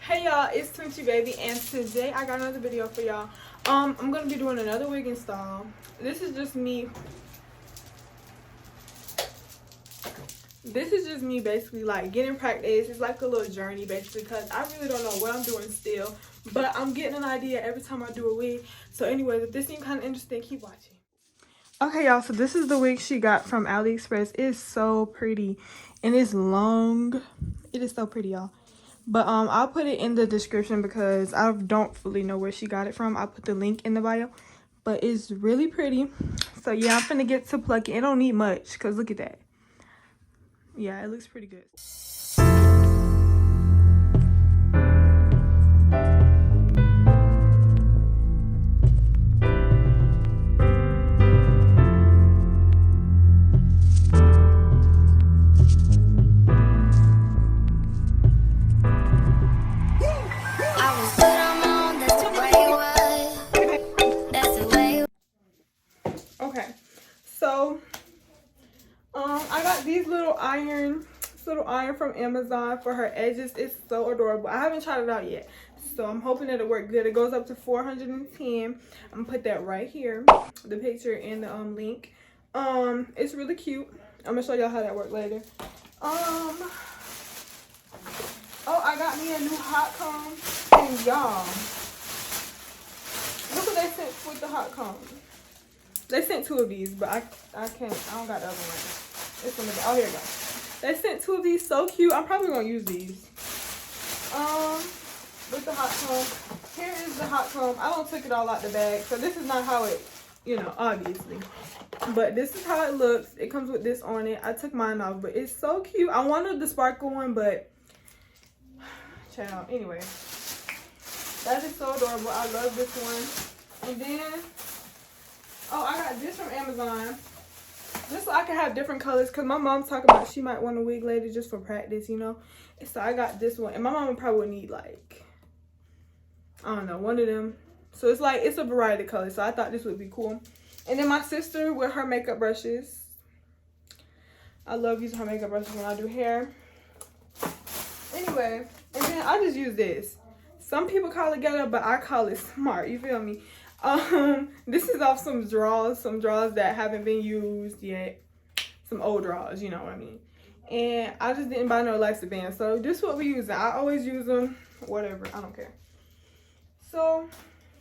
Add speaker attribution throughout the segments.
Speaker 1: Hey y'all, it's Twitchy Baby, and today I got another video for y'all. I'm gonna be doing another wig install. This is just me. This is just me basically like getting practice. It's like a little journey basically because I really don't know what I'm doing still, but I'm getting an idea every time I do a wig. So anyways, if this seems kind of interesting, keep watching. Okay y'all, so this is the wig she got from Aliexpress. It's so pretty and it's long. It is so pretty, y'all. But I'll put it in the description because I don't fully know where she got it from. I'll put the link in the bio, but it's really pretty. So yeah, I'm finna get to plucking. It don't need much because look at that. Yeah, it looks pretty good. Okay, so I got these little iron from Amazon for her edges. It's so adorable. I haven't tried it out yet, so I'm hoping it'll work good. It goes up to 410. I'm gonna put that right here, the picture and the link. It's really cute. I'm gonna show y'all how that works later. Oh, I got me a new hot comb, and y'all, look what they sent with the hot comb. They sent 2 of these, but I don't got the other one. It's in the, oh, here it goes. They sent 2 of these, so cute. I'm probably gonna use these. With the hot comb. Here is the hot comb. I don't took it all out the bag, so this is not how it, you know, obviously. But this is how it looks. It comes with this on it. I took mine off, but it's so cute. I wanted the sparkle one, but child. Anyway, that is so adorable. I love this one. And then, oh, I got this from Amazon. Just so I can have different colors. Because my mom's talking about she might want a wig later just for practice, you know. And so I got this one. And my mom probably would need like, I don't know, one of them. So it's like, it's a variety of colors. So I thought this would be cool. And then my sister with her makeup brushes. I love using her makeup brushes when I do hair. Anyway, and then I just use this. Some people call it ghetto, but I call it smart. You feel me? This is off some drawers that haven't been used yet. Some old drawers, you know what I mean. And I just didn't buy no elastic bands. So this is what we use. I always use them. Whatever. I don't care. So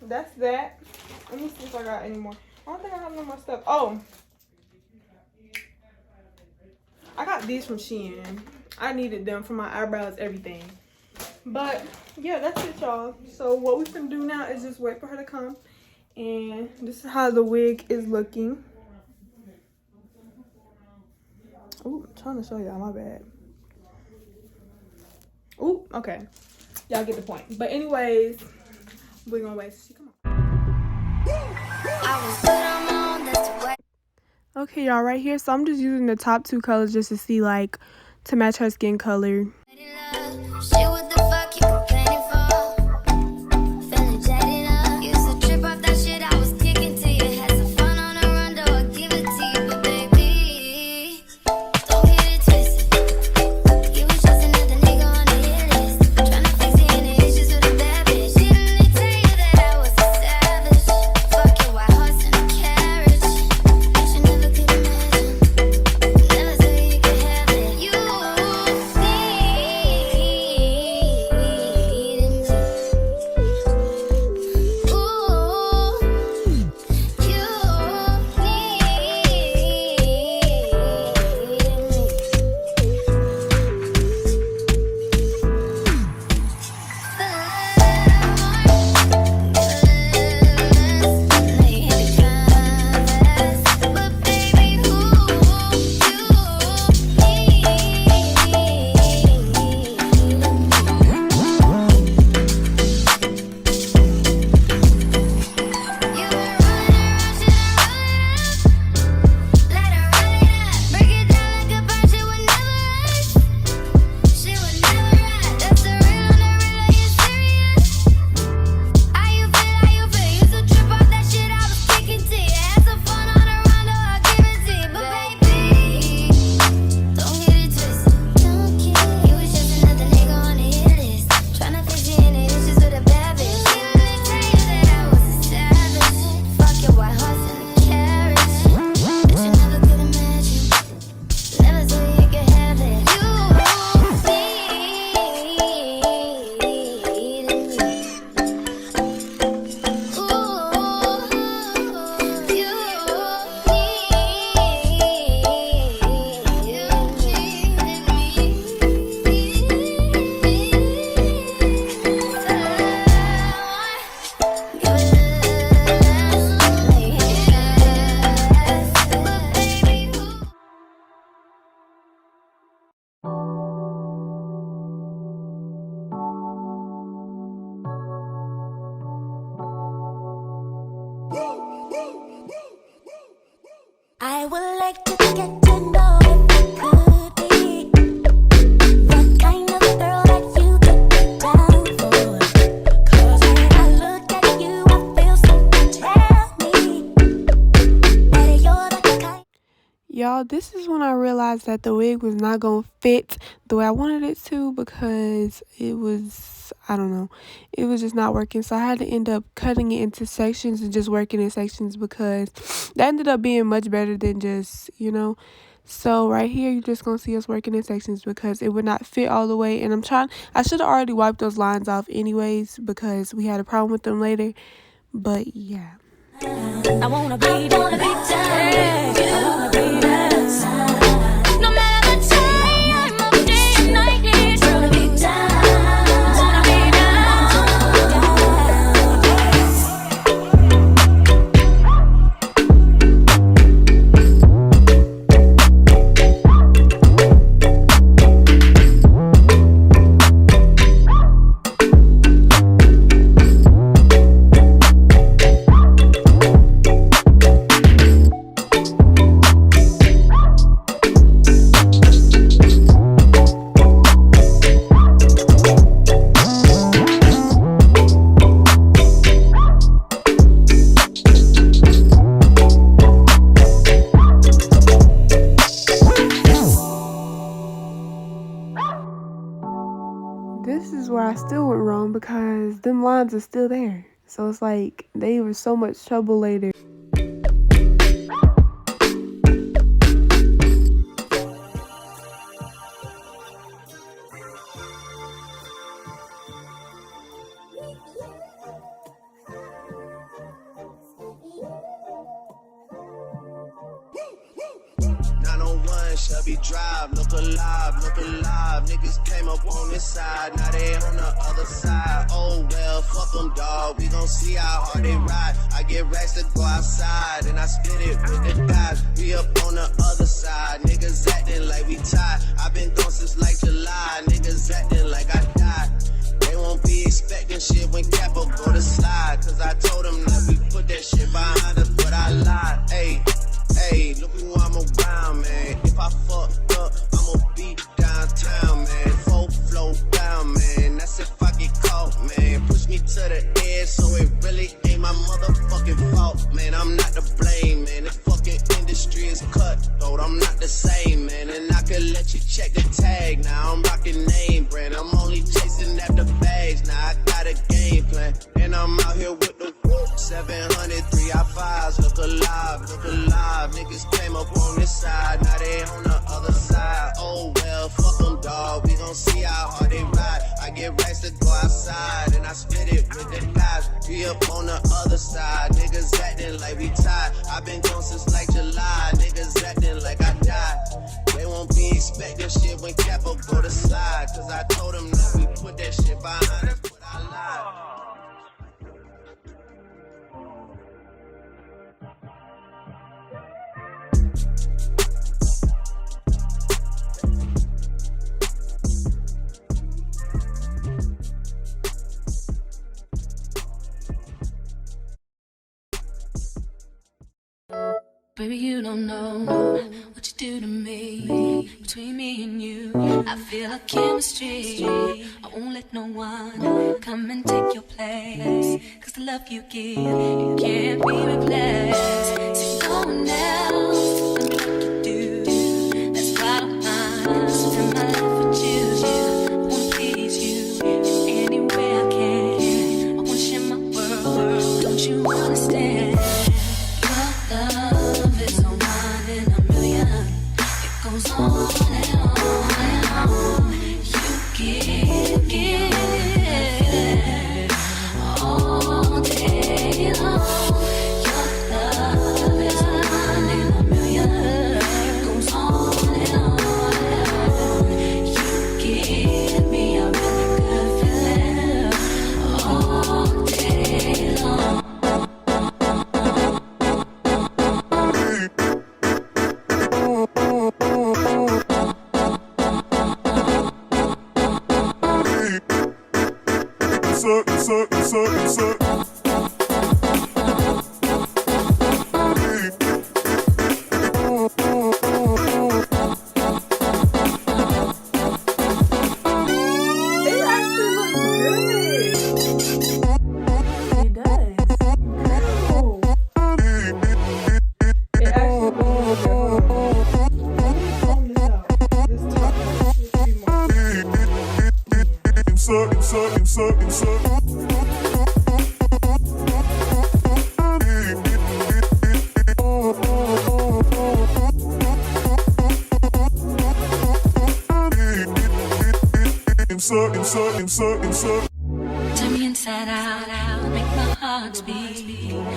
Speaker 1: that's that. Let me see if I got any more. I don't think I have no more stuff. Oh, I got these from Shein. I needed them for my eyebrows, everything. But yeah, that's it, y'all. So what we can do now is just wait for her to come. And this is how the wig is looking. Oh, I'm trying to show y'all, my bad. Oh, okay. Y'all get the point. But anyways, we're gonna wait till she come on. Okay, y'all, right here. So I'm just using the top 2 colors just to see, like, to match her skin color.
Speaker 2: y'all, this is when I realized that the wig was not going to fit the way I wanted it to, because it was, I don't know, it was just not working. So I had to end up cutting it into sections and just working in sections, because that ended up being much better than just, So right here, you're just going to see us working in sections because it would not fit all the way. And I should have already wiped those lines off anyways because we had a problem with them later. But yeah. I wanna be down. I wanna be down. No matter the time of day and night, I wanna be down. Wanna be I still went wrong because them lines are still there. So it's like they were so much trouble later.
Speaker 3: Shelby Drive, look alive, niggas came up on this side, now they on the other side. Oh well, fuck them, dawg, we gon' see how hard they ride. I get racks to go outside, and I split it with the guys. We up on the other side, niggas acting like we tied. I been gone since like July, niggas acting like I died. They won't be expecting shit when Capo go to slide, cause I told them that we put that shit behind us, but I lied. Hey, look who I'm around, man. If I fucked up, I'ma be downtown, man. Full flow down, man. That's if I get caught, man. Push me to the edge, so it really ain't my motherfucking fault, man. I'm not to blame, man. The fucking industry is cutthroat. I'm not the same, man. And I could let you check the tag. Now I'm rocking name brand. I'm only chasing after bags. Now I got a game plan, and I'm out here with the 700 3i5s. Look alive, niggas came up on this side, now they on the other side. Oh well, fuck them, dawg, we gon' see how hard they ride. I get racks to go outside, and I split it with the guys. We up on the other side, niggas acting like we tied. I been gone since like July, niggas acting like I died. They won't be expecting shit when Capo go to slide, cause I told them that we put that shit behind us, but I lied.
Speaker 4: Baby, you don't know what you do to me. Between me and you, I feel a chemistry. I won't let no one come and take your place, cause the love you give, it can't be replaced. See, no one else can do like you do. That's why I'm spend my life with you. I wanna please you in any way I can. I wanna share my world, don't you understand? Your love is a one in a million. It goes on and on and on. You give all day long. Your love is a one in a million. It goes on and on and on. You give me a really good feeling all day long. Turn me inside out, make my heart beat.